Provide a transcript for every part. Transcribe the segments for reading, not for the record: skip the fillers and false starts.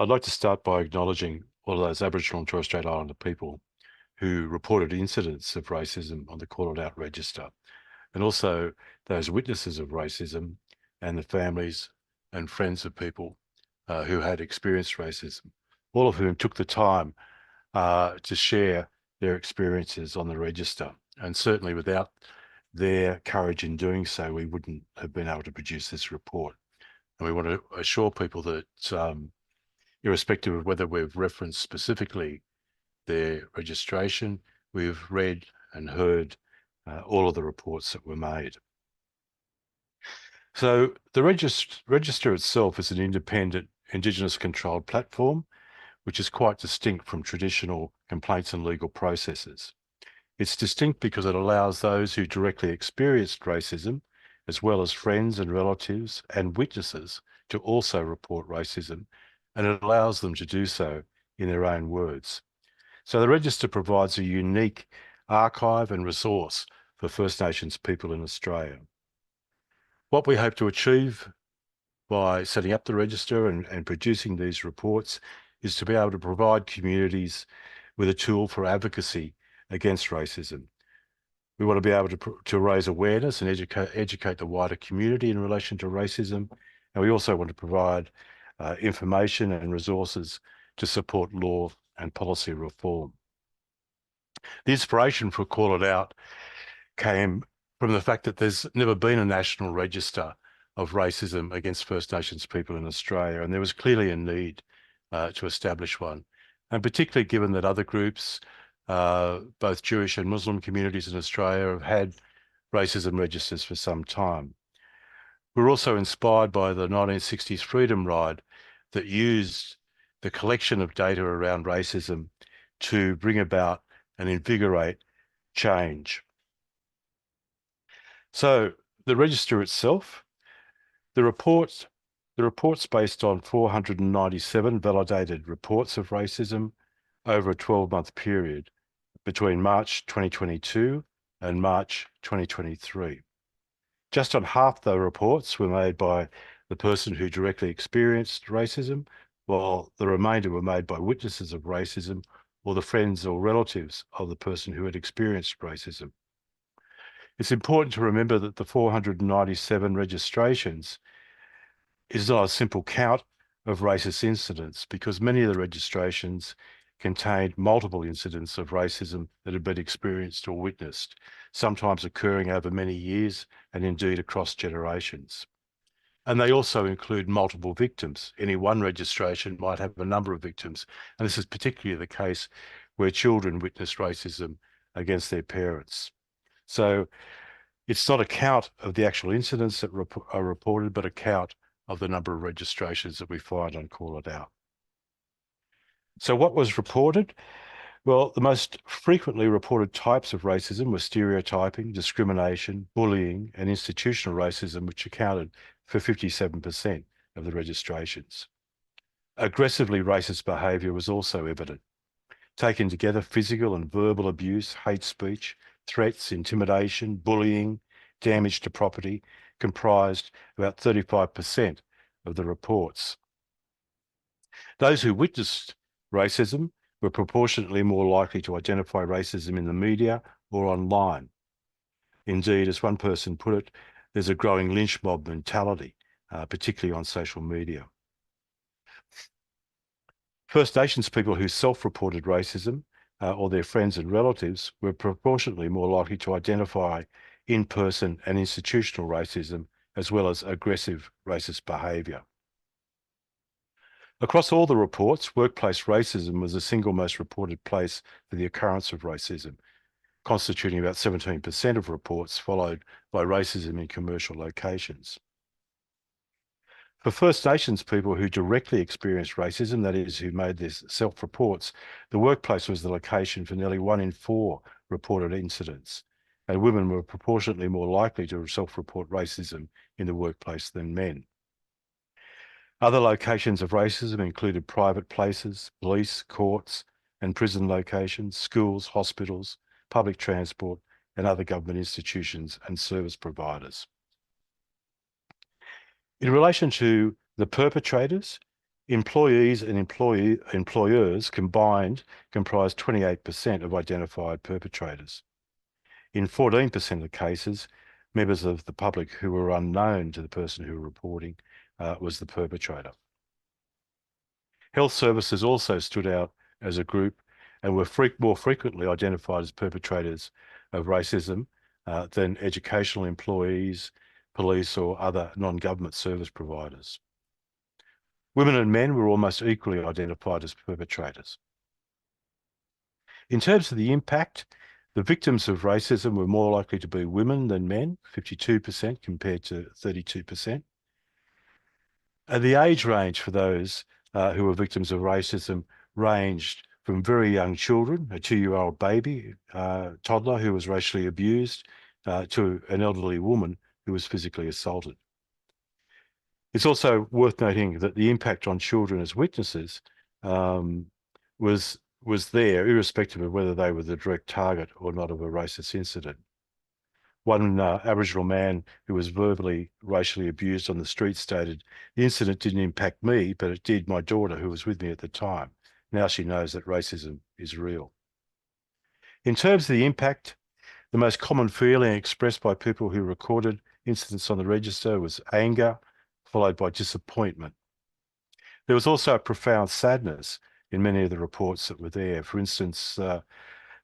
I'd like to start by acknowledging all of those Aboriginal and Torres Strait Islander people who reported incidents of racism on the Call It Out register, and also those witnesses of racism and the families and friends of people who had experienced racism, all of whom took the time to share their experiences on the register. And certainly without their courage in doing so, we wouldn't have been able to produce this report. And we want to assure people that irrespective of whether we've referenced specifically their registration, we've read and heard all of the reports that were made. So the register itself is an independent Indigenous controlled platform, which is quite distinct from traditional complaints and legal processes. It's distinct because it allows those who directly experienced racism, as well as friends and relatives and witnesses, to also report racism, and it allows them to do so in their own words. So the register provides a unique archive and resource for First Nations people in Australia. What we hope to achieve by setting up the register and producing these reports is to be able to provide communities with a tool for advocacy against racism. We want to be able to raise awareness and educate the wider community in relation to racism. And we also want to provide information and resources to support law and policy reform. The inspiration for Call It Out came from the fact that there's never been a national register of racism against First Nations people in Australia, and there was clearly a need to establish one. And particularly given that other groups, both Jewish and Muslim communities in Australia, have had racism registers for some time. We're also inspired by the 1960s Freedom Ride that used the collection of data around racism to bring about and invigorate change. So the register itself, the report's based on 497 validated reports of racism over a 12-month period between March 2022 and March 2023. Just on half the reports were made by the person who directly experienced racism, while the remainder were made by witnesses of racism or the friends or relatives of the person who had experienced racism. It's important to remember that the 497 registrations is not a simple count of racist incidents, because many of the registrations contained multiple incidents of racism that had been experienced or witnessed, sometimes occurring over many years and indeed across generations. And they also include multiple victims. Any one registration might have a number of victims, and this is particularly the case where children witness racism against their parents. So it's not a count of the actual incidents that are reported, but a count of the number of registrations that we find on Call It Out. So what was reported? Well, the most frequently reported types of racism were stereotyping, discrimination, bullying, and institutional racism, which accounted for 57% of the registrations. Aggressively racist behaviour was also evident. Taken together, physical and verbal abuse, hate speech, threats, intimidation, bullying, damage to property comprised about 35% of the reports. Those who witnessed racism were proportionately more likely to identify racism in the media or online. Indeed, as one person put it, there's a growing lynch mob mentality, particularly on social media. First Nations people who self-reported racism or their friends and relatives were proportionately more likely to identify in-person and institutional racism, as well as aggressive racist behaviour. Across all the reports, workplace racism was the single most reported place for the occurrence of racism, constituting about 17% of reports, followed by racism in commercial locations. For First Nations people who directly experienced racism, that is, who made their self-reports, the workplace was the location for nearly 1 in 4 reported incidents, and women were proportionately more likely to self-report racism in the workplace than men. Other locations of racism included private places, police, courts, and prison locations, schools, hospitals, public transport, and other government institutions and service providers. In relation to the perpetrators, Employees and employers combined comprised 28% of identified perpetrators. In 14% of the cases, members of the public who were unknown to the person who were reporting was the perpetrator. Health services also stood out as a group and were more frequently identified as perpetrators of racism than educational employees, police, or other non-government service providers. Women and men were almost equally identified as perpetrators. In terms of the impact, the victims of racism were more likely to be women than men, 52% compared to 32%. And the age range for those who were victims of racism ranged from very young children, a 2-year-old baby, toddler who was racially abused, to an elderly woman who was physically assaulted. It's also worth noting that the impact on children as witnesses was there, irrespective of whether they were the direct target or not of a racist incident. One Aboriginal man who was verbally racially abused on the street stated, "The incident didn't impact me, but it did my daughter who was with me at the time. Now she knows that racism is real." In terms of the impact, the most common feeling expressed by people who recorded incidents on the register was anger, followed by disappointment. There was also a profound sadness in many of the reports that were there. For instance, the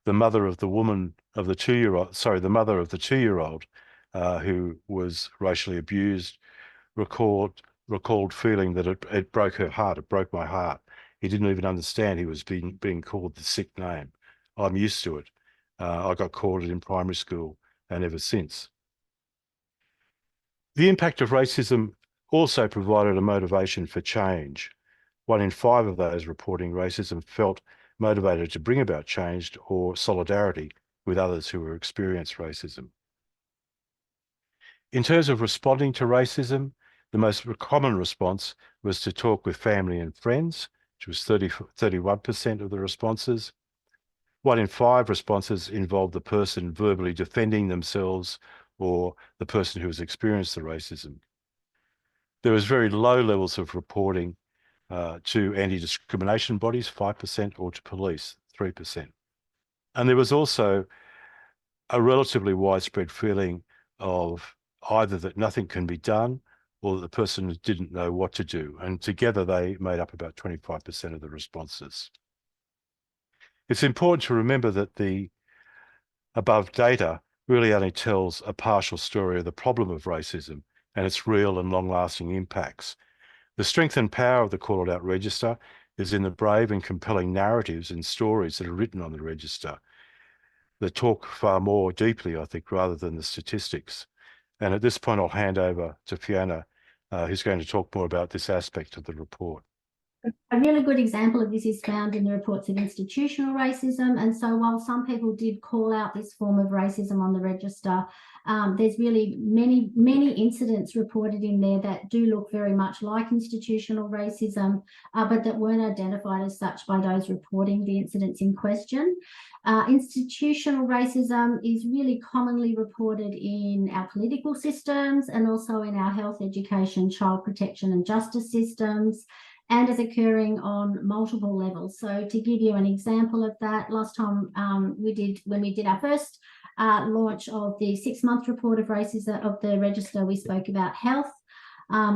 mother of the 2-year-old who was racially abused recalled feeling that it broke her heart. It broke my heart. He didn't even understand he was being called the sick name. I'm used to it. I got called it in primary school and ever since. The impact of racism also provided a motivation for change. 1 in 5 of those reporting racism felt motivated to bring about change or solidarity with others who experienced racism. In terms of responding to racism, the most common response was to talk with family and friends, which was 31% of the responses. 1 in 5 responses involved the person verbally defending themselves or the person who has experienced the racism. There was very low levels of reporting to anti-discrimination bodies, 5%, or to police, 3%. And there was also a relatively widespread feeling of either that nothing can be done or that the person didn't know what to do. And together they made up about 25% of the responses. It's important to remember that the above data really only tells a partial story of the problem of racism and its real and long-lasting impacts. The strength and power of the Called Out Register is in the brave and compelling narratives and stories that are written on the register that talk far more deeply, I think, rather than the statistics. And at this point, I'll hand over to Fiona, who's going to talk more about this aspect of the report. A really good example of this is found in the reports of institutional racism. And so while some people did call out this form of racism on the register, there's really many incidents reported in there that do look very much like institutional racism, but that weren't identified as such by those reporting the incidents in question. Institutional racism is really commonly reported in our political systems and also in our health, education, child protection and justice systems, and is occurring on multiple levels. So to give you an example of that, last time when we did our first launch of the 6-month report of racism of the register, we spoke about health.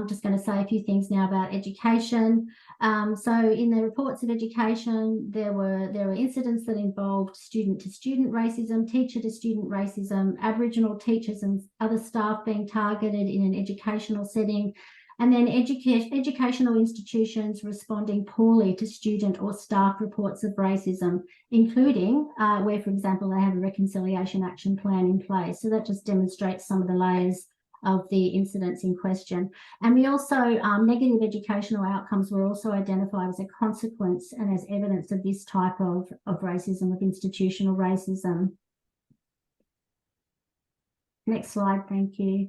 Just going to say a few things now about education. So in the reports of education, there were incidents that involved student-to-student racism, teacher-to-student racism, Aboriginal teachers and other staff being targeted in an educational setting, and then educational institutions responding poorly to student or staff reports of racism, including where, for example, they have a reconciliation action plan in place. So that just demonstrates some of the layers of the incidents in question. And we also, negative educational outcomes were also identified as a consequence and as evidence of this type of racism, of institutional racism. Next slide, thank you.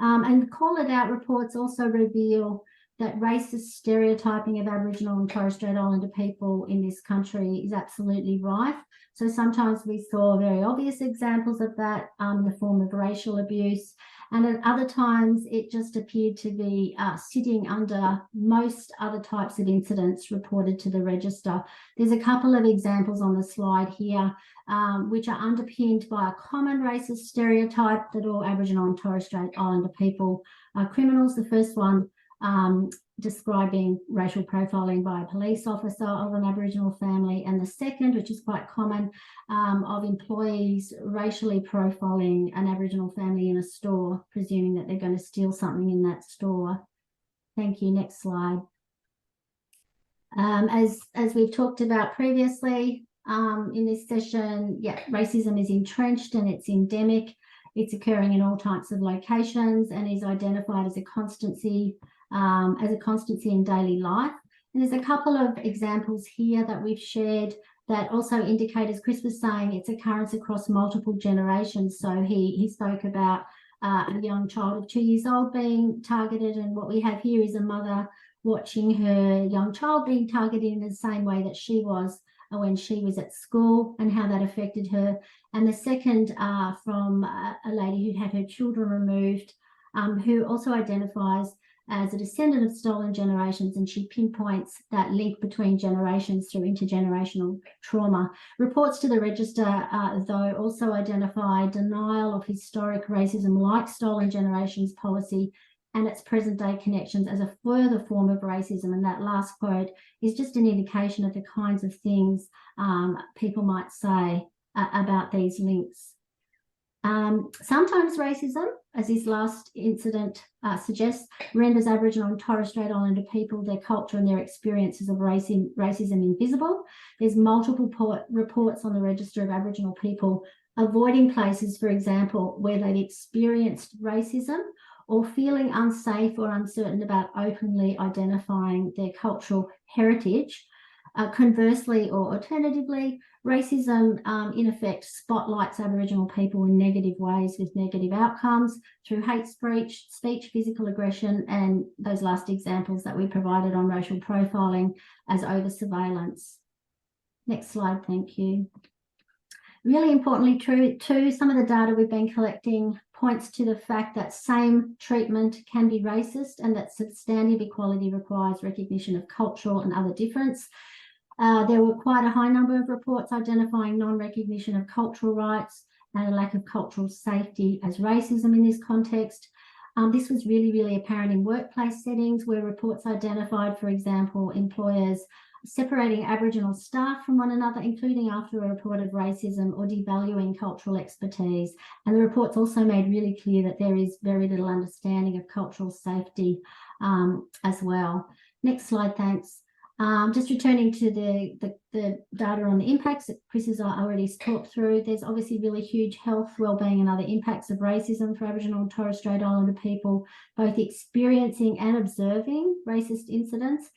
And Call It Out reports also reveal that racist stereotyping of Aboriginal and Torres Strait Islander people in this country is absolutely rife. So sometimes we saw very obvious examples of that in the form of racial abuse. And at other times, it just appeared to be sitting under most other types of incidents reported to the register. There's a couple of examples on the slide here, which are underpinned by a common racist stereotype that all Aboriginal and Torres Strait Islander people are criminals. The first one describing racial profiling by a police officer of an Aboriginal family, and the second, which is quite common, of employees racially profiling an Aboriginal family in a store, presuming that they're going to steal something in that store. Thank you. Next slide. As we've talked about previously in this session, yeah, racism is entrenched and it's endemic. It's occurring in all types of locations and is identified as a constancy in daily life. And there's a couple of examples here that we've shared that also indicate, as Chris was saying, its occurrence across multiple generations. So he spoke about a young child of 2 years old being targeted, and what we have here is a mother watching her young child being targeted in the same way that she was when she was at school, and how that affected her. And the second from a lady who had her children removed, who also identifies as a descendant of stolen generations, and she pinpoints that link between generations through intergenerational trauma. Reports to the register, though, also identify denial of historic racism like stolen generations policy and its present-day connections as a further form of racism. And that last quote is just an indication of the kinds of things people might say about these links. Sometimes racism, as this last incident suggests, renders Aboriginal and Torres Strait Islander people, their culture and their experiences of racism invisible. There's multiple reports on the register of Aboriginal people avoiding places, for example, where they've experienced racism, or feeling unsafe or uncertain about openly identifying their cultural heritage. Conversely, or alternatively, racism in effect spotlights Aboriginal people in negative ways with negative outcomes through hate speech, physical aggression, and those last examples that we provided on racial profiling as over surveillance. Next slide, thank you. Really importantly too, some of the data we've been collecting points to the fact that same treatment can be racist, and that substantive equality requires recognition of cultural and other difference. There were quite a high number of reports identifying non-recognition of cultural rights and a lack of cultural safety as racism in this context. This was really apparent in workplace settings, where reports identified, for example, employers separating Aboriginal staff from one another, including after a report of racism, or devaluing cultural expertise. And the reports also made really clear that there is very little understanding of cultural safety as well. Next slide, thanks. Just returning to the data on the impacts that Chris has already talked through, there's obviously really huge health, wellbeing and other impacts of racism for Aboriginal and Torres Strait Islander people, both experiencing and observing racist incidents.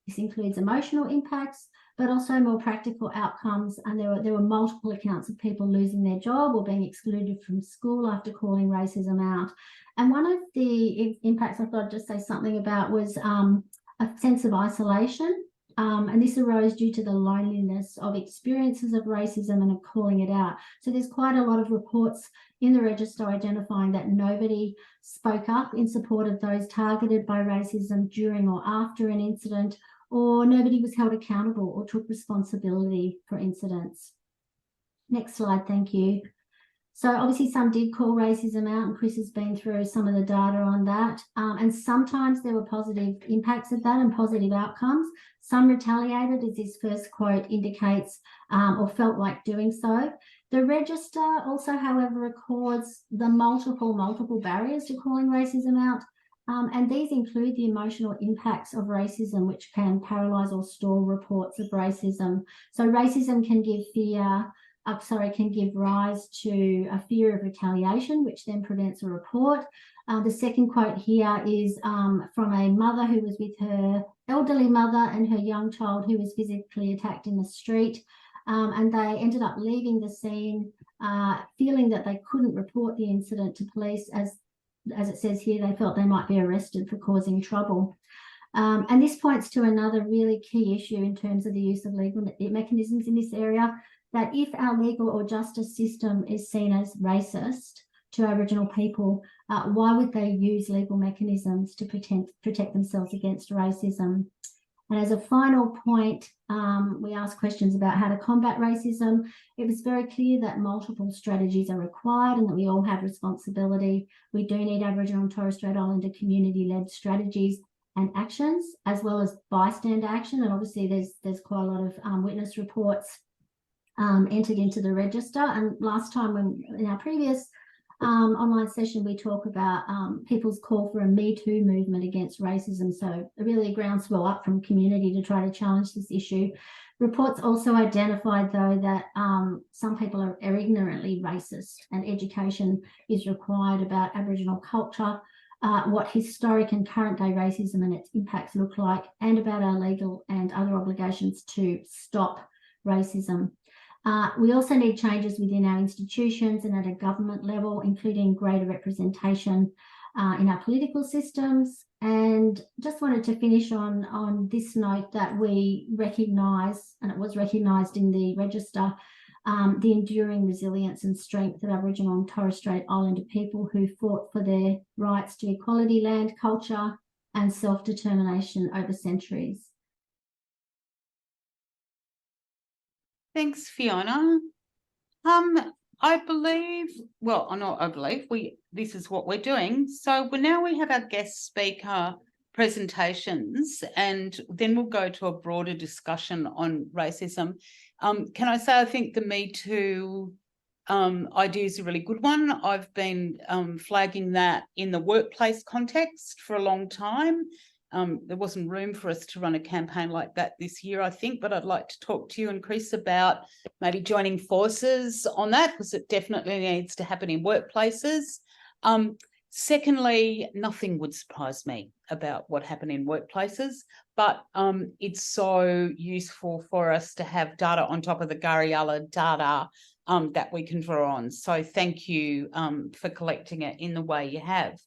This includes emotional impacts, but also more practical outcomes. And there were multiple accounts of people losing their job or being excluded from school after calling racism out. And one of the impacts I thought I'd just say something about was a sense of isolation. And this arose due to the loneliness of experiences of racism and of calling it out. So there's quite a lot of reports in the register identifying that nobody spoke up in support of those targeted by racism during or after an incident, or nobody was held accountable or took responsibility for incidents. Next slide, thank you. So obviously some did call racism out, and Chris has been through some of the data on that. And sometimes there were positive impacts of that and positive outcomes. Some retaliated, as this first quote indicates, or felt like doing so. The register also, however, records the multiple barriers to calling racism out. And these include the emotional impacts of racism, which can paralyse or stall reports of racism. So racism can give rise to a fear of retaliation, which then prevents a report. The second quote here is from a mother who was with her elderly mother and her young child who was physically attacked in the street. And they ended up leaving the scene, feeling that they couldn't report the incident to police, as it says here, they felt they might be arrested for causing trouble. And this points to another really key issue in terms of the use of legal mechanisms in this area, that if our legal or justice system is seen as racist to Aboriginal people, why would they use legal mechanisms to protect themselves against racism? And as a final point, we asked questions about how to combat racism. It was very clear that multiple strategies are required and that we all have responsibility. We do need Aboriginal and Torres Strait Islander community-led strategies and actions, as well as bystander action. And obviously there's quite a lot of witness reports entered into the register. And last time, when in our previous online session, we talk about people's call for a Me Too movement against racism. So really a groundswell up from community to try to challenge this issue. Reports also identified, though, that some people are ignorantly racist, and education is required about Aboriginal culture, what historic and current day racism and its impacts look like, and about our legal and other obligations to stop racism. We also need changes within our institutions and at a government level, including greater representation in our political systems. And just wanted to finish on this note that we recognise, and it was recognised in the register, the enduring resilience and strength of Aboriginal and Torres Strait Islander people who fought for their rights to equality, land, culture and self-determination over centuries. Thanks, Fiona. I believe, well, not I believe, this is what we're doing. So now we have our guest speaker presentations, and then we'll go to a broader discussion on racism. Can I say I think the Me Too idea is a really good one. I've been flagging that in the workplace context for a long time. There wasn't room for us to run a campaign like that this year, I think, but I'd like to talk to you and Chris about maybe joining forces on that, because it definitely needs to happen in workplaces. Secondly, nothing would surprise me about what happened in workplaces, but it's so useful for us to have data on top of the Gariala data that we can draw on. So thank you for collecting it in the way you have.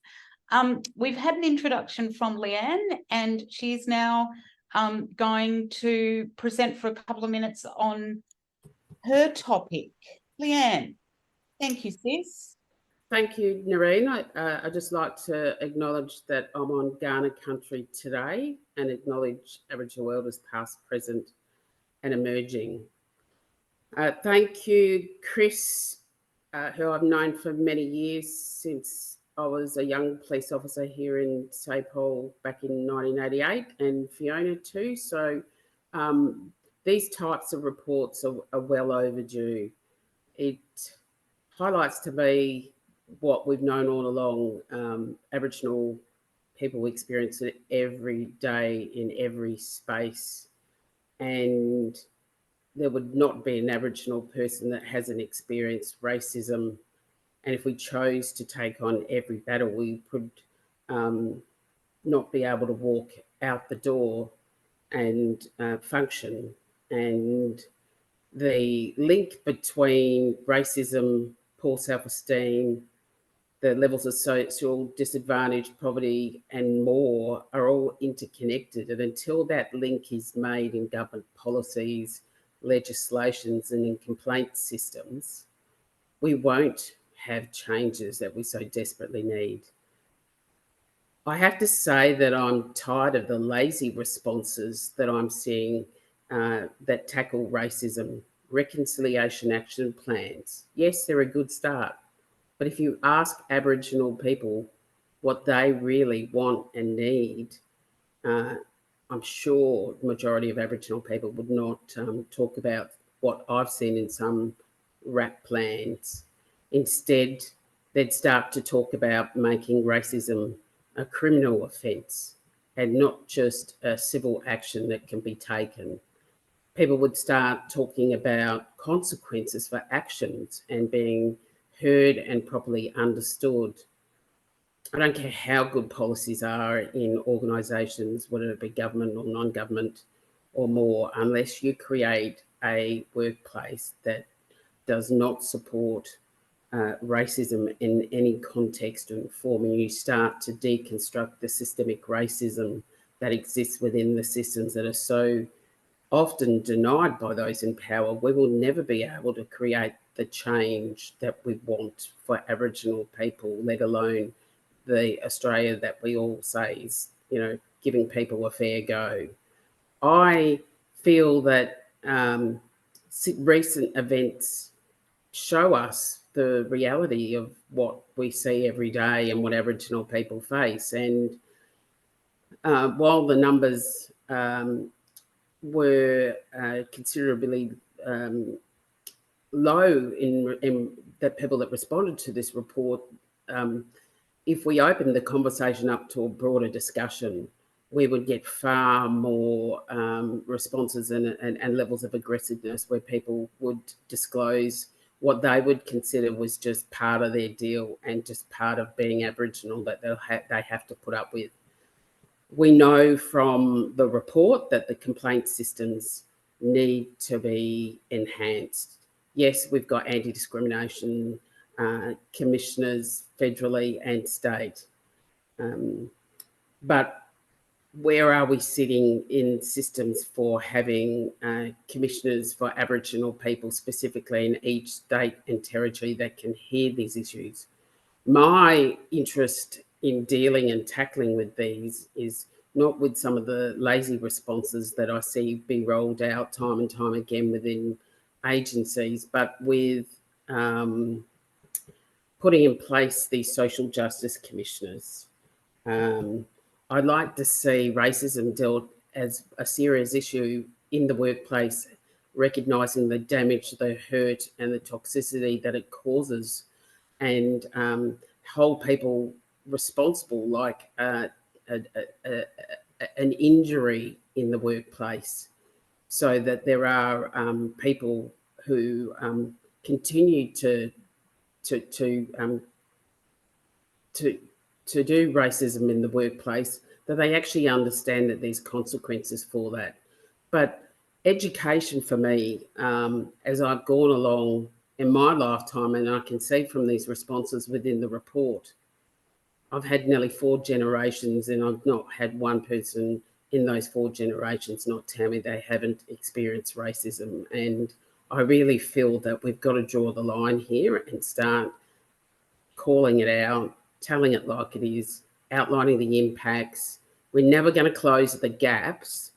We've had an introduction from Leanne, and she's now going to present for a couple of minutes on her topic. Leanne, thank you, sis. Thank you, Nareen. I'd just like to acknowledge that I'm on Kaurna country today and acknowledge Aboriginal elders past, present and emerging. Thank you, Chris, who I've known for many years since I was a young police officer here in Saypol back in 1988, and Fiona too. So these types of reports are well overdue. It highlights to me what we've known all along. Aboriginal people experience it every day in every space, and there would not be an Aboriginal person that hasn't experienced racism. And if we chose to take on every battle, we could not be able to walk out the door and function. And the link between racism, poor self-esteem, the levels of social disadvantage, poverty, and more are all interconnected. And until that link is made in government policies, legislations, and in complaint systems, we won't have changes that we so desperately need. I have to say that I'm tired of the lazy responses that I'm seeing that tackle racism. Reconciliation action plans, yes, they're a good start, but if you ask Aboriginal people what they really want and need, I'm sure the majority of Aboriginal people would not talk about what I've seen in some RAP plans. Instead, they'd start to talk about making racism a criminal offence and not just a civil action that can be taken. People would start talking about consequences for actions and being heard and properly understood. I don't care how good policies are in organisations, whether it be government or non-government or more, unless you create a workplace that does not support racism in any context and form, and you start to deconstruct the systemic racism that exists within the systems that are so often denied by those in power, we will never be able to create the change that we want for Aboriginal people, let alone the Australia that we all say is, giving people a fair go. I feel that recent events show us the reality of what we see every day and what Aboriginal people face. And while the numbers were considerably low in the people that responded to this report, if we opened the conversation up to a broader discussion, we would get far more responses and levels of aggressiveness where people would disclose what they would consider was just part of their deal and just part of being Aboriginal that they have to put up with. We know from the report that the complaint systems need to be enhanced. Yes, we've got anti-discrimination commissioners federally and state. But where are we sitting in systems for having commissioners for Aboriginal people specifically in each state and territory that can hear these issues? My interest in dealing and tackling with these is not with some of the lazy responses that I see being rolled out time and time again within agencies, but with putting in place these social justice commissioners. I'd like to see racism dealt as a serious issue in the workplace, recognising the damage, the hurt and the toxicity that it causes, and hold people responsible, like an injury in the workplace, so that there are people who continue to do racism in the workplace, that they actually understand that there's consequences for that. But education for me, as I've gone along in my lifetime, and I can see from these responses within the report, I've had nearly 4 generations and I've not had one person in those 4 generations not tell me they haven't experienced racism. And I really feel that we've got to draw the line here and start calling it out, telling it like it is, outlining the impacts. We're never going to close the gaps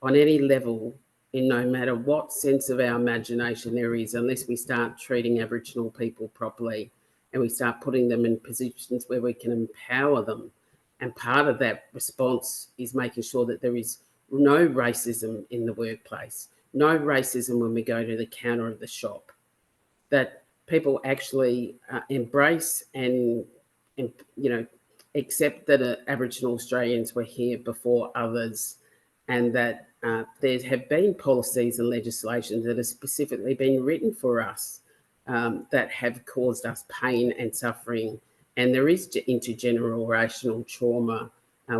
on any level in no matter what sense of our imagination there is, unless we start treating Aboriginal people properly and we start putting them in positions where we can empower them. And part of that response is making sure that there is no racism in the workplace, no racism when we go to the counter of the shop, that people actually embrace and accept that Aboriginal Australians were here before others, and that there have been policies and legislation that have specifically been written for us that have caused us pain and suffering. And there is intergenerational trauma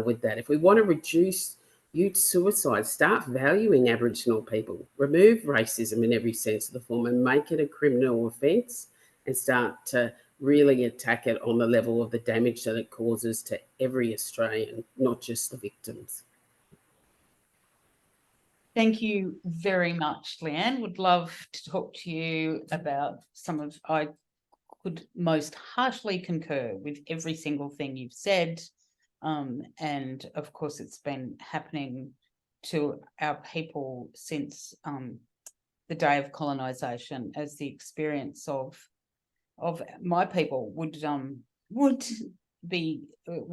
with that. If we want to reduce youth suicide, start valuing Aboriginal people, remove racism in every sense of the form and make it a criminal offence, and start to really attack it on the level of the damage that it causes to every Australian, not just the victims. Thank you very much, Leanne. Would love to talk to you about I could most harshly concur with every single thing you've said. And of course, it's been happening to our people since the day of colonisation, as the experience of my people would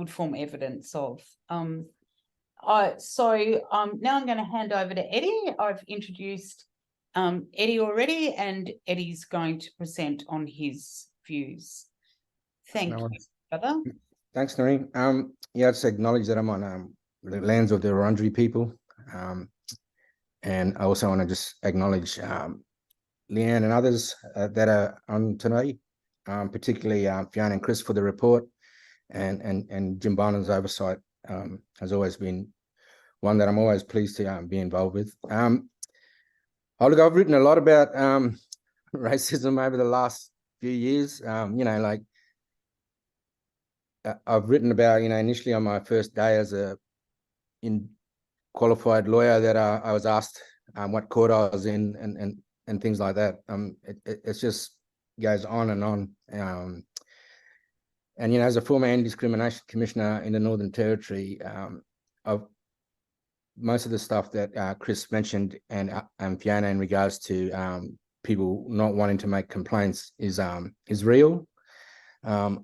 form evidence of. Now I'm going to hand over to Eddie. I've introduced Eddie already, and Eddie's going to present on his views. Thank you, brother. Thanks, Nareen. Yeah, just acknowledge that I'm on the lands of the Wurundjeri people. And I also want to just acknowledge Leanne and others that are on today, particularly Fiona and Chris for the report, and Jumbunna's oversight has always been one that I'm always pleased to be involved with. I've written a lot about racism over the last few years. I've written about, initially on my first day as a in qualified lawyer that I was asked what court I was in and things like that. It just goes on and on. And as a former anti-discrimination commissioner in the Northern Territory, most of the stuff that Chris mentioned and Fiona in regards to people not wanting to make complaints is real. I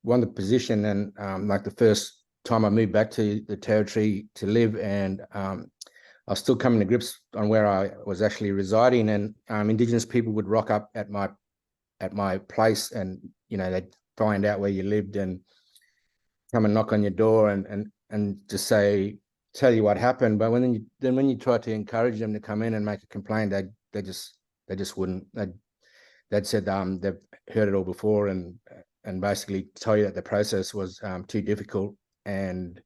won the position, and like the first time I moved back to the Territory to live, and I was still coming to grips on where I was actually residing, and Indigenous people would rock up at my place, and they'd find out where you lived and come and knock on your door and just tell you what happened. But when you try to encourage them to come in and make a complaint, they just wouldn't. They'd said they've heard it all before, and basically tell you that the process was too difficult, and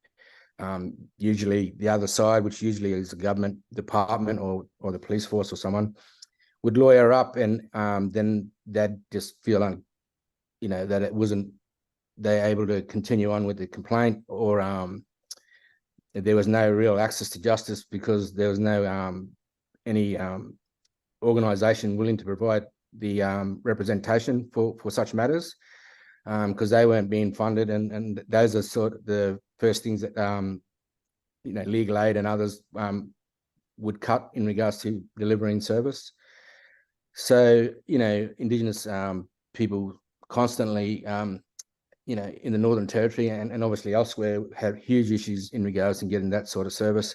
usually the other side, which usually is the government department or the police force or someone, would lawyer up, and then they'd just feel that it wasn't they able to continue on with the complaint, or there was no real access to justice because there was no any organisation willing to provide the representation for such matters, because they weren't being funded, and those are sort of the first things that legal aid and others would cut in regards to delivering service. So Indigenous people constantly in the Northern Territory and obviously elsewhere have huge issues in regards to getting that sort of service,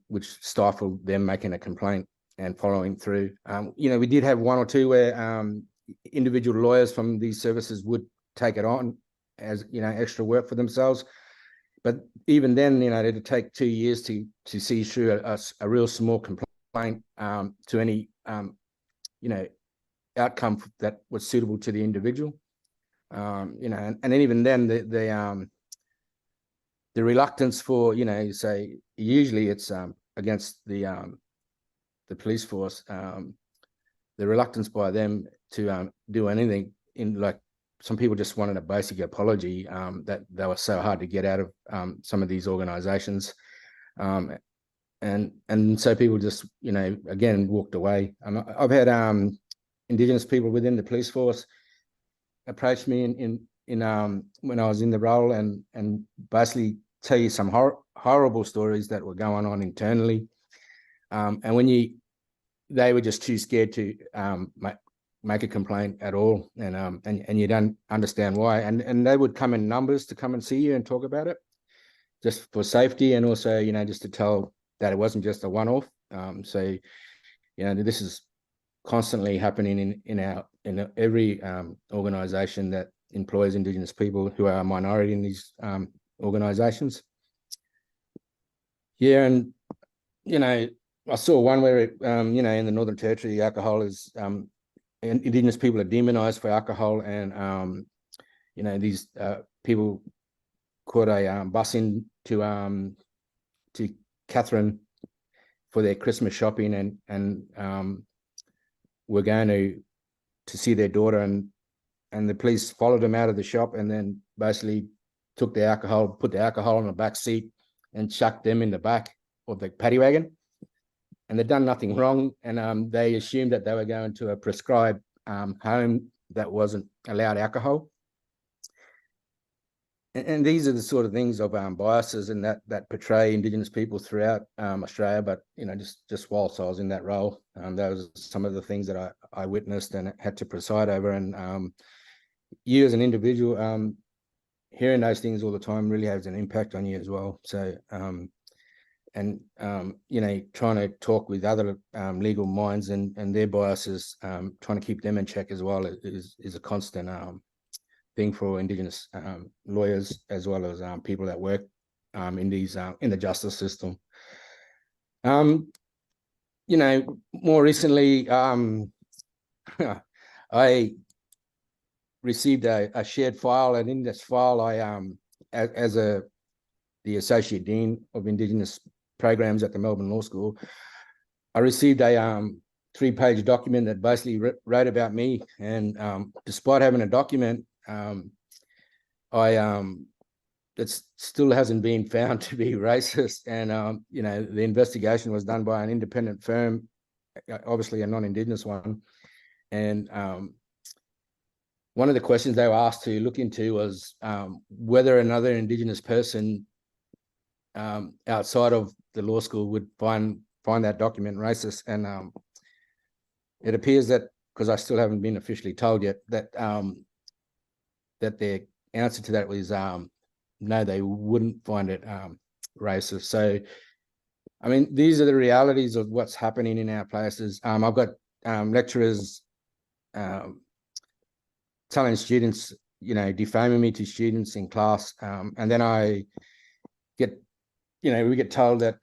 which stifled them making a complaint and following through. We did have one or two where individual lawyers from these services would take it on as extra work for themselves, but even then it'd take 2 years to see through a real small complaint to any outcome that was suitable to the individual. And even then the reluctance for say usually it's against the police force, the reluctance by them to do anything, in like some people just wanted a basic apology, that they were so hard to get out of some of these organizations, and so people just again walked away. I've had Indigenous people within the police force approached me in when I was in the role and basically tell you some horrible stories that were going on internally, and when they were just too scared to make a complaint at all, and you don't understand why, and they would come in numbers to come and see you and talk about it, just for safety, and also just to tell that it wasn't just a one-off. So this is constantly happening in every organisation that employs Indigenous people who are a minority in these organisations. Yeah, and I saw one where in the Northern Territory, alcohol is Indigenous people are demonised for alcohol, and these people caught a bus in to Catherine for their Christmas shopping, and were going to see their daughter, and the police followed them out of the shop, and then basically took the alcohol, put the alcohol on the back seat, and chucked them in the back of the paddy wagon. And they'd done nothing wrong, and they assumed that they were going to a prescribed home that wasn't allowed alcohol. And these are the sort of things of biases and that portray Indigenous people throughout Australia. But just whilst I was in that role, those are some of the things that I witnessed and had to preside over. And you as an individual, hearing those things all the time really has an impact on you as well. So trying to talk with other legal minds and their biases, trying to keep them in check as well is a constant thing for Indigenous lawyers, as well as people that work in the justice system. More recently, I received a shared file, and in this file, I as the Associate Dean of Indigenous Programs at the Melbourne Law School, I received a 3-page document that basically wrote about me. And despite having a document, I still hasn't been found to be racist. And, you know, the investigation was done by an independent firm, obviously a non-Indigenous one. And one of the questions they were asked to look into was whether another Indigenous person outside of the law school would find that document racist. And it appears that, because I still haven't been officially told yet, that that their answer to that was no, they wouldn't find it racist. So, I mean, these are the realities of what's happening in our places. I've got lecturers telling students, you know, defaming me to students in class, and then I get, you know, we get told that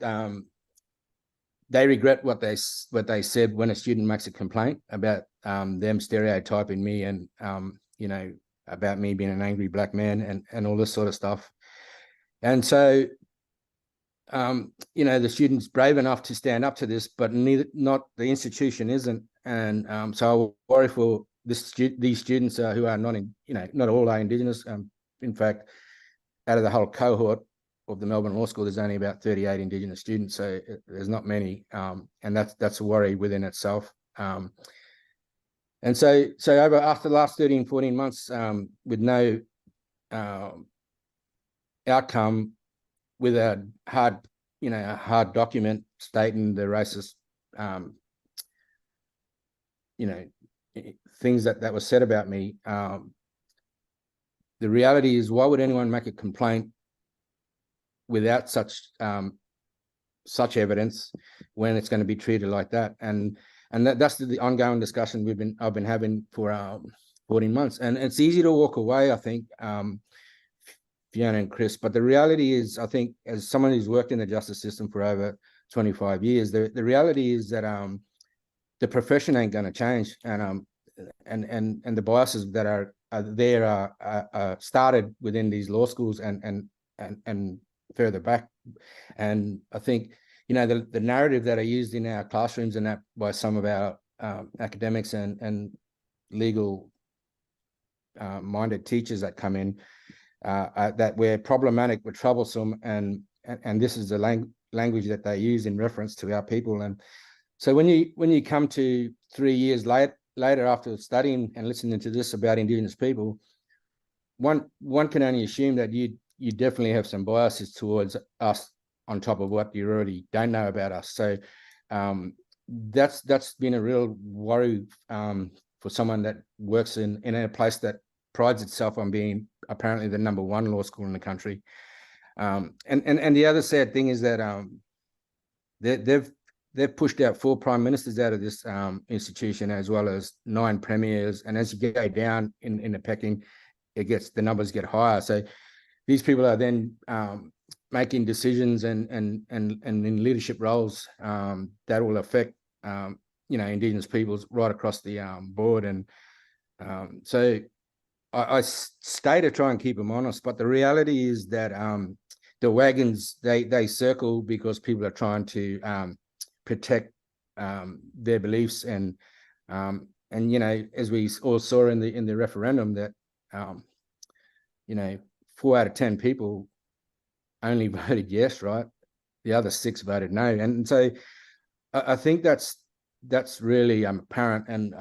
they regret what they said when a student makes a complaint about them stereotyping me and you know, about me being an angry black man and all this sort of stuff. And so you know, the student's brave enough to stand up to this, but not the institution isn't. And so I worry for these students who are not in, you know, not all are Indigenous. In fact, out of the whole cohort of the Melbourne Law School, there's only about 38 Indigenous students, so there's not many, and that's a worry within itself. And so after the last 13, 14 months, with no outcome, with a hard document stating the racist, you know, things that were said about me, the reality is, why would anyone make a complaint without such evidence when it's going to be treated like that? And that's the ongoing discussion I've been having for 14 months. And it's easy to walk away, I think, Fiona and Chris, but the reality is, I think, as someone who's worked in the justice system for over 25 years, the reality is that the profession ain't going to change, and the biases that are there are started within these law schools and further back. And I think, you know, the narrative that are used in our classrooms and that by some of our academics and legal minded teachers that come in, that we're problematic, we're troublesome, and this is the language that they use in reference to our people. And so when you come to 3 years later after studying and listening to this about Indigenous people, one can only assume that you definitely have some biases towards us on top of what you already don't know about us. So that's been a real worry for someone that works in a place that prides itself on being apparently the #1 law school in the country. And the other sad thing is that they've pushed out 4 prime ministers out of this institution, as well as 9 premiers. And as you go down in the pecking, the numbers get higher. So these people are then making decisions and in leadership roles that will affect you know, Indigenous peoples right across the board. And so I stay to try and keep them honest, but the reality is that the wagons they circle because people are trying to protect their beliefs, and you know, as we all saw in the referendum, that you know, 4 out of 10 people only voted yes, right? The other 6 voted no, and so I think that's really apparent.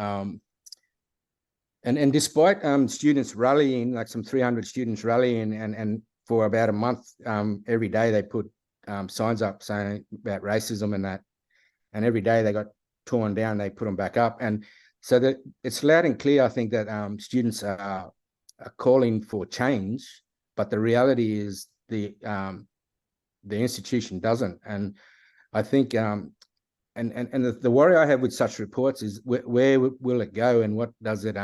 And despite students rallying, like some 300 students rallying, and for about a month, every day they put signs up saying about racism and that, and every day they got torn down, they put them back up. And so that it's loud and clear, I think, that students are calling for change, but the reality is the institution doesn't. And I think and the worry I have with such reports is where will it go, and what does it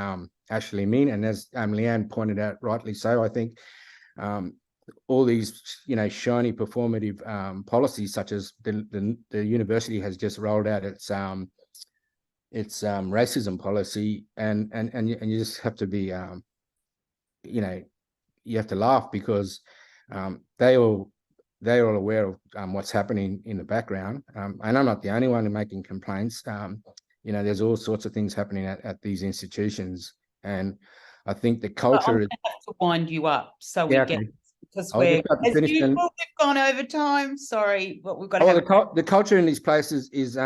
actually mean? And as Leanne pointed out, rightly so, I think all these, you know, shiny performative policies, such as the university has just rolled out its racism policy, and you just have to be you know, you have to laugh, because they're all aware of what's happening in the background, and I'm not the only one making complaints. You know, there's all sorts of things happening at these institutions, and I think the culture I'm gonna have to wind you up so Yeah, we get okay. because I was we're, just about to as finish usual, then. we've gone over time. Sorry, but we've got to Oh, have. the culture in these places is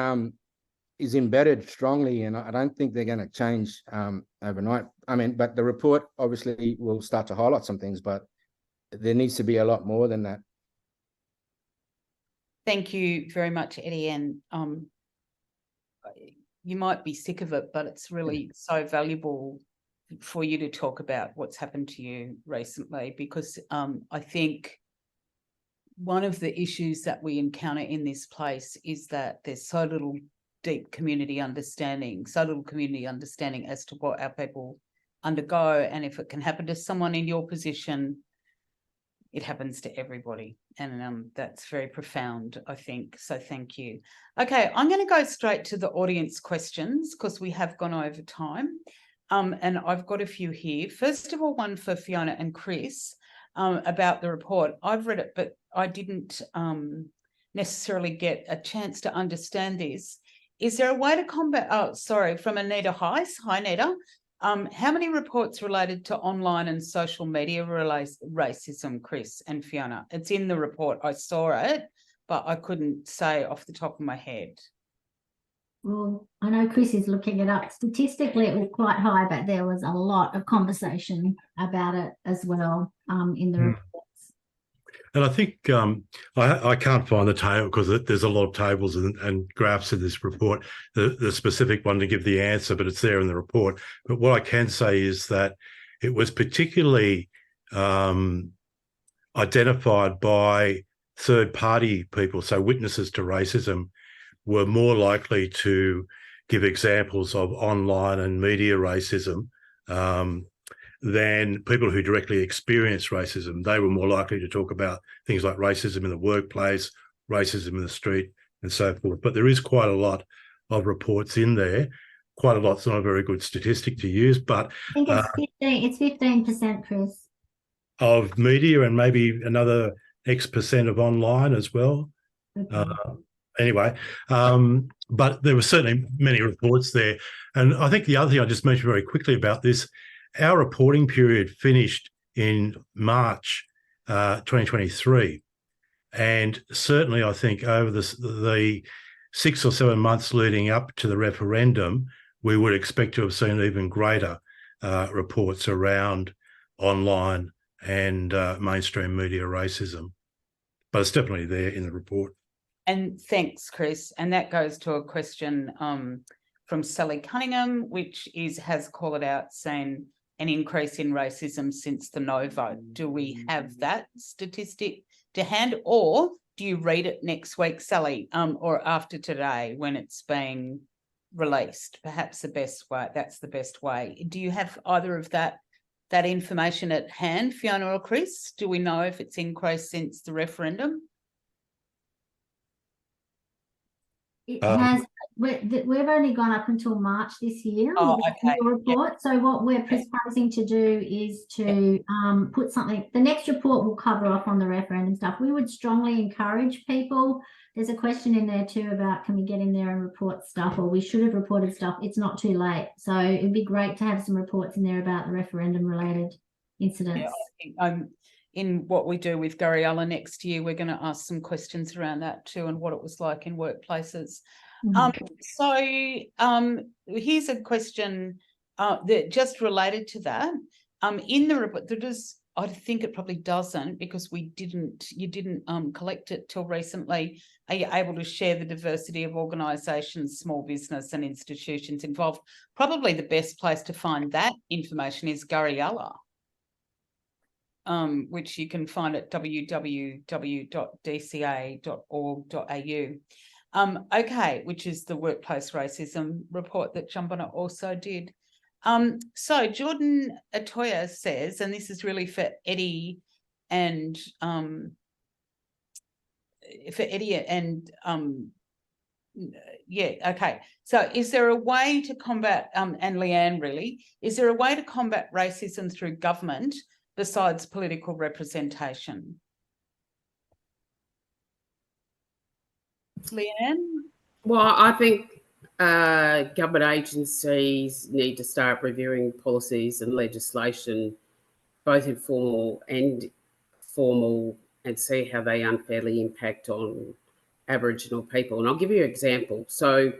embedded strongly, and I don't think they're going to change overnight. I mean, but the report obviously will start to highlight some things, but there needs to be a lot more than that. Thank you very much, Eddie. And you might be sick of it, but it's really so valuable for you to talk about what's happened to you recently, because I think one of the issues that we encounter in this place is that there's so little deep community understanding, as to what our people undergo. And if it can happen to someone in your position, it happens to everybody. And that's very profound, I think. So thank you. Okay, I'm going to go straight to the audience questions because we have gone over time. And I've got a few here. First of all, one for Fiona and Chris about the report. I've read it, but I didn't necessarily get a chance to understand this. Is there a way to combat, from Anita Heiss. Hi, Anita. How many reports related to online and social media racism, Chris and Fiona? It's in the report. I saw it, but I couldn't say off the top of my head. Well, I know Chris is looking it up. Statistically, it was quite high, but there was a lot of conversation about it as well in the reports. And I think I can't find the table because there's a lot of tables and graphs in this report, the specific one to give the answer, but it's there in the report. But what I can say is that it was particularly identified by third-party people, so witnesses to racism were more likely to give examples of online and media racism than people who directly experience racism. They were more likely to talk about things like racism in the workplace, racism in the street, and so forth. But there is quite a lot of reports in there. Quite a lot's not a very good statistic to use, but I think it's 15%, Chris. Of media and maybe another X% of online as well. Okay. Anyway, but there were certainly many reports there. And I think the other thing I just mentioned very quickly about this, our reporting period finished in March 2023. And certainly I think over the 6 or 7 months leading up to the referendum, we would expect to have seen even greater reports around online and mainstream media racism. But it's definitely there in the report. And thanks, Chris. And that goes to a question from Sally Cunningham, which has called it out, saying an increase in racism since the no vote. Do we have that statistic to hand, or do you read it next week, Sally, or after today when it's being released? Perhaps the best way. That's the best way. Do you have either of that information at hand, Fiona or Chris? Do we know if it's increased since the referendum? It has. We've only gone up until March this year with the report. Yep. So what we're proposing to do is to put something. The next report will cover off on the referendum stuff. We would strongly encourage people. There's a question in there too about can we get in there and report stuff, or we should have reported stuff. It's not too late. So it'd be great to have some reports in there about the referendum related incidents. Yeah, I think in what we do with Gariella next year, we're going to ask some questions around that too and what it was like in workplaces. So here's a question that just related to that. In the report, I think it probably doesn't, because you didn't collect it till recently. Are you able to share the diversity of organisations, small business and institutions involved? Probably the best place to find that information is Gariella, which you can find at www.dca.org.au. Okay, which is the workplace racism report that Jumbunna also did. So Jordan Atoya says, and this is really for Eddie and okay. So is there a way to combat, and Leanne really, is there a way to combat racism through government besides political representation? Leanne? Well, I think government agencies need to start reviewing policies and legislation, both informal and formal, and see how they unfairly impact on Aboriginal people. And I'll give you an example. So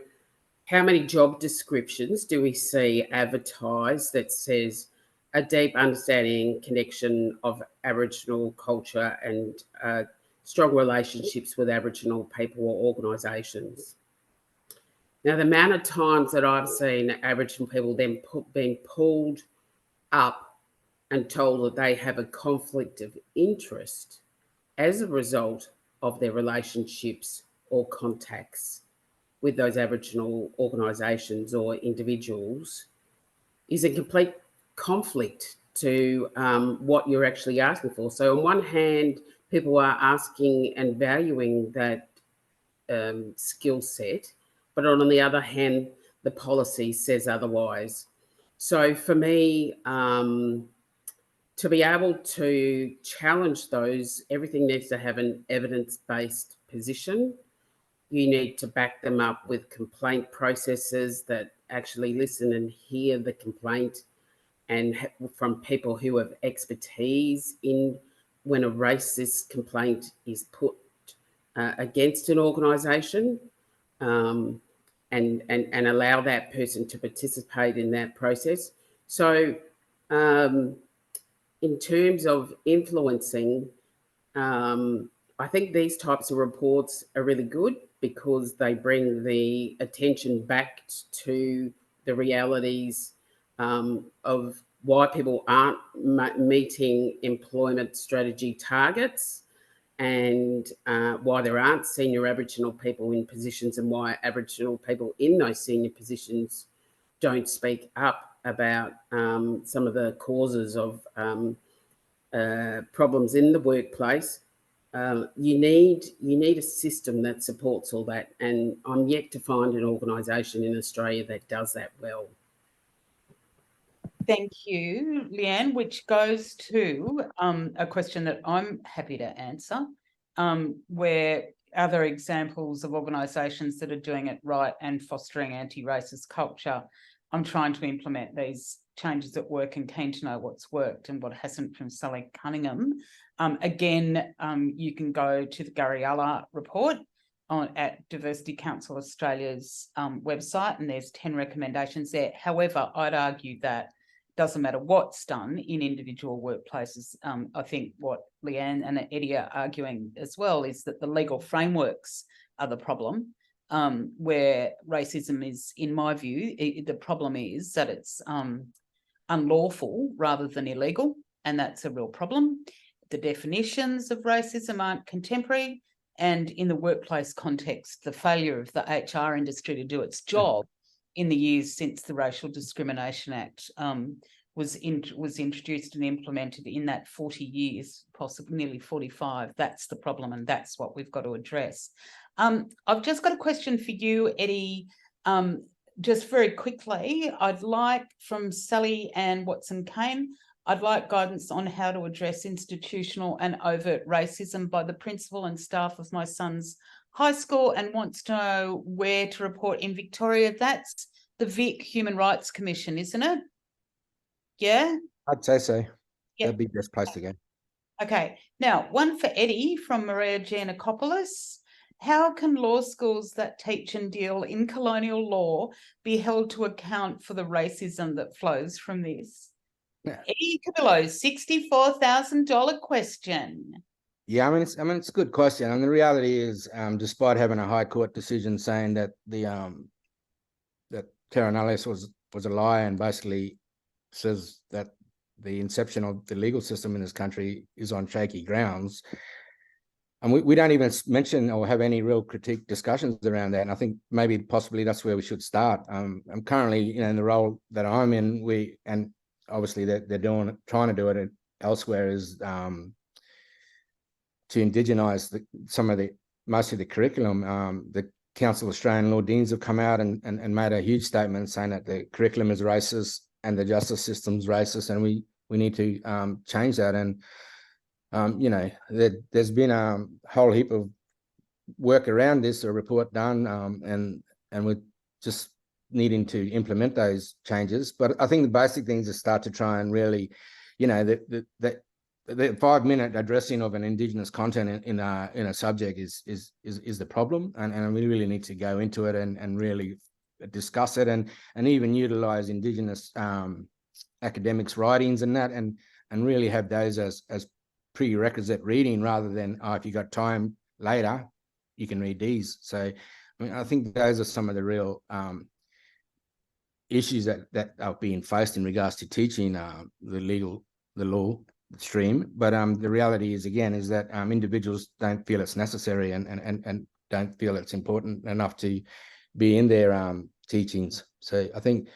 how many job descriptions do we see advertised that says a deep understanding, connection of Aboriginal culture and strong relationships with Aboriginal people or organisations? Now, the amount of times that I've seen Aboriginal people then being pulled up and told that they have a conflict of interest as a result of their relationships or contacts with those Aboriginal organisations or individuals is a complete conflict to what you're actually asking for. So on one hand, people are asking and valuing that skill set, but on the other hand, the policy says otherwise. So for me, to be able to challenge those, everything needs to have an evidence-based position. You need to back them up with complaint processes that actually listen and hear the complaint, and from people who have expertise in when a racist complaint is put against an organisation, and allow that person to participate in that process. So in terms of influencing, I think these types of reports are really good because they bring the attention back to the realities of why people aren't meeting employment strategy targets, and why there aren't senior Aboriginal people in positions, and why Aboriginal people in those senior positions don't speak up about some of the causes of problems in the workplace. You need a system that supports all that, and I'm yet to find an organisation in Australia that does that well. Thank you, Leanne, which goes to a question that I'm happy to answer. Where are there examples of organisations that are doing it right and fostering anti-racist culture? I'm trying to implement these changes at work and keen to know what's worked and what hasn't, from Sally Cunningham. Again, you can go to the Gariella report at Diversity Council Australia's website, and there's 10 recommendations there. However, I'd argue that doesn't matter what's done in individual workplaces. I think what Leanne and Eddie are arguing as well is that the legal frameworks are the problem, where racism is, in my view, the problem is that it's unlawful rather than illegal, and that's a real problem. The definitions of racism aren't contemporary, and in the workplace context, the failure of the HR industry to do its job in the years since the Racial Discrimination Act was introduced and implemented in that 40 years, possibly nearly 45. That's the problem, and that's what we've got to address. I've just got a question for you, Eddie. Just very quickly, I'd like from Sally and Watson Kane, I'd like guidance on how to address institutional and overt racism by the principal and staff of my son's high school, and wants to know where to report in Victoria. That's the Vic Human Rights Commission, isn't it? Yeah? I'd say so. Yeah. That'd be the best place to go. Okay. Now, one for Eddie from Maria Giannakopoulos. How can law schools that teach and deal in colonial law be held to account for the racism that flows from this? Yeah. Eddie Cubillo, $64,000 question. Yeah, I mean it's a good question, and the reality is, despite having a High Court decision saying that the that terra nullius was a lie, and basically says that the inception of the legal system in this country is on shaky grounds, and we don't even mention or have any real critique discussions around that. And I think maybe possibly that's where we should start. I'm currently, in the role that I'm in, and obviously they're trying to do it elsewhere, is to indigenize most of the curriculum. The Council of Australian Law Deans have come out and made a huge statement saying that the curriculum is racist and the justice system's racist, and we need to change that. And there's been a whole heap of work around this, a report done, and we're just needing to implement those changes. But I think the basic things is start to try and really, that the 5-minute addressing of an Indigenous content in a subject is the problem, and we really need to go into it and really discuss it and even utilize Indigenous academics' writings and that, and really have those as prerequisite reading, rather than, if you got time later, you can read these. So, I mean, I think those are some of the real issues that are being faced in regards to teaching the law stream. But the reality is, again, is that individuals don't feel it's necessary and don't feel it's important enough to be in their teachings. So I think,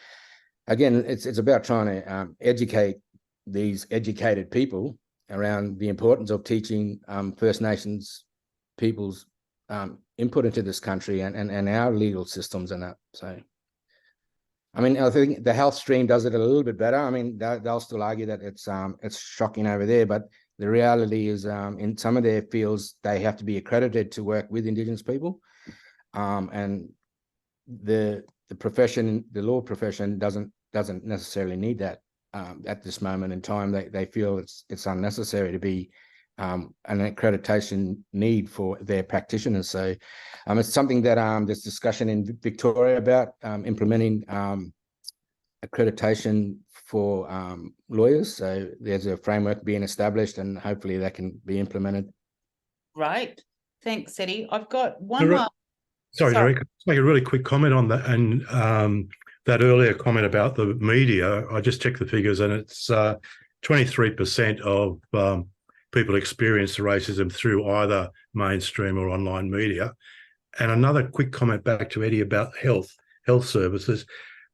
again, it's about trying to educate these educated people around the importance of teaching First Nations people's input into this country and our legal systems and that. So, I mean, I think the health stream does it a little bit better. I mean, they'll still argue that it's shocking over there, but the reality is, in some of their fields, they have to be accredited to work with Indigenous people, and the profession, the law profession, doesn't necessarily need that at this moment in time. They feel it's unnecessary to be an accreditation need for their practitioners. So it's something that there's discussion in Victoria about implementing accreditation for lawyers. So there's a framework being established, and hopefully that can be implemented. Right. Thanks, Eddie. I've got one more. Sorry, Nareen, can I just make a really quick comment on that? And that earlier comment about the media, I just checked the figures, and it's 23% of people experience racism through either mainstream or online media. And another quick comment back to Eddie about health services.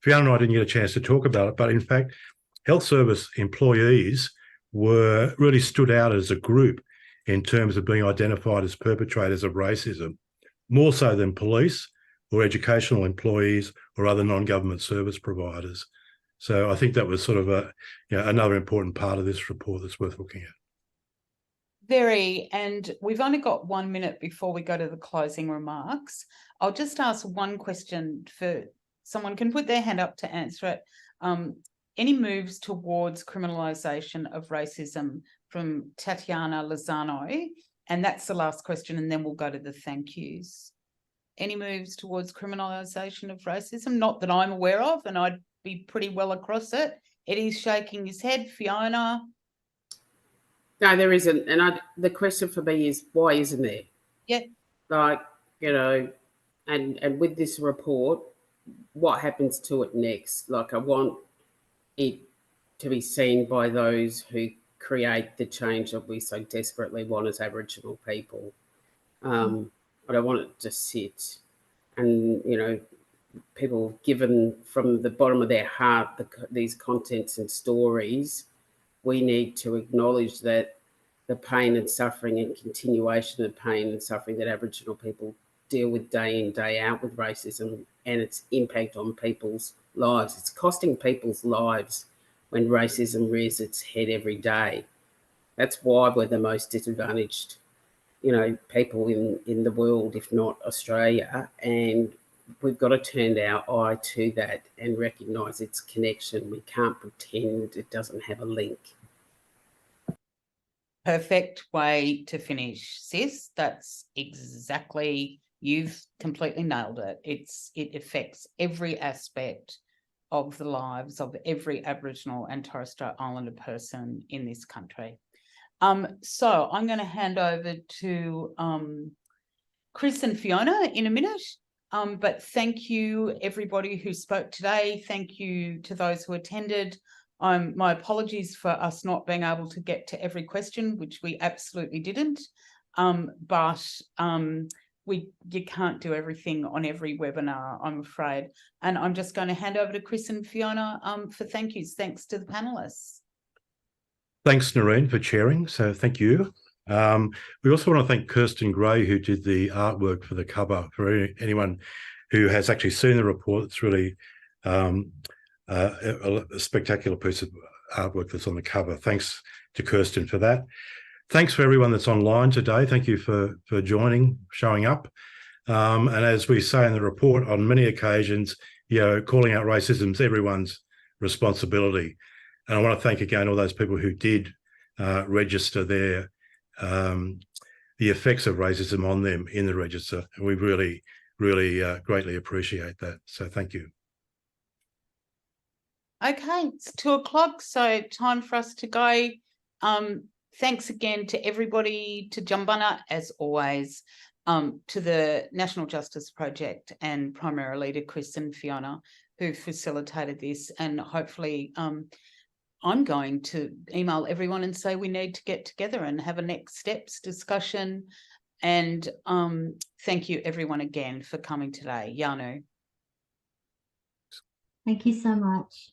Fiona and I didn't get a chance to talk about it, but in fact, health service employees really stood out as a group in terms of being identified as perpetrators of racism, more so than police or educational employees or other non-government service providers. So I think that was sort of another important part of this report that's worth looking at. And we've only got 1 minute before we go to the closing remarks. I'll just ask one question for someone can put their hand up to answer it. Any moves towards criminalisation of racism from Tatiana Lozano? And that's the last question, and then we'll go to the thank yous. Any moves towards criminalisation of racism? Not that I'm aware of, and I'd be pretty well across it. Eddie's shaking his head. Fiona? No, there isn't. And the question for me is, why isn't there? Yeah. Like, and with this report, what happens to it next? Like, I want it to be seen by those who create the change that we so desperately want as Aboriginal people. I don't want it to sit and, people given from the bottom of their heart these contents and stories. We need to acknowledge that the pain and suffering and continuation of pain and suffering that Aboriginal people deal with day in, day out with racism and its impact on people's lives. It's costing people's lives when racism rears its head every day. That's why we're the most disadvantaged, people in the world, if not Australia. And we've got to turn our eye to that and recognise its connection. We can't pretend it doesn't have a link. Perfect way to finish, sis. That's exactly, you've completely nailed it. It affects every aspect of the lives of every Aboriginal and Torres Strait Islander person in this country. So I'm going to hand over to Chris and Fiona in a minute. But thank you, everybody who spoke today. Thank you to those who attended. My apologies for us not being able to get to every question, which we absolutely didn't. But you can't do everything on every webinar, I'm afraid. And I'm just going to hand over to Chris and Fiona for thank yous. Thanks to the panellists. Thanks, Nareen, for chairing. So thank you. We also want to thank Kirsten Gray, who did the artwork for the cover. For anyone who has actually seen the report, it's really a spectacular piece of artwork that's on the cover. Thanks to Kirsten for that. Thanks for everyone that's online today. Thank you for joining, showing up. And as we say in the report, on many occasions, calling out racism is everyone's responsibility. And I want to thank again all those people who did register the effects of racism on them in the register. And we really greatly appreciate that. So thank you. Okay, it's 2:00, so time for us to go. Thanks again to everybody, to Jumbunna, as always, to the National Justice Project, and primarily to Chris and Fiona, who facilitated this. And hopefully, I'm going to email everyone and say we need to get together and have a next steps discussion. And thank you everyone again for coming today. Yanu. Thank you so much.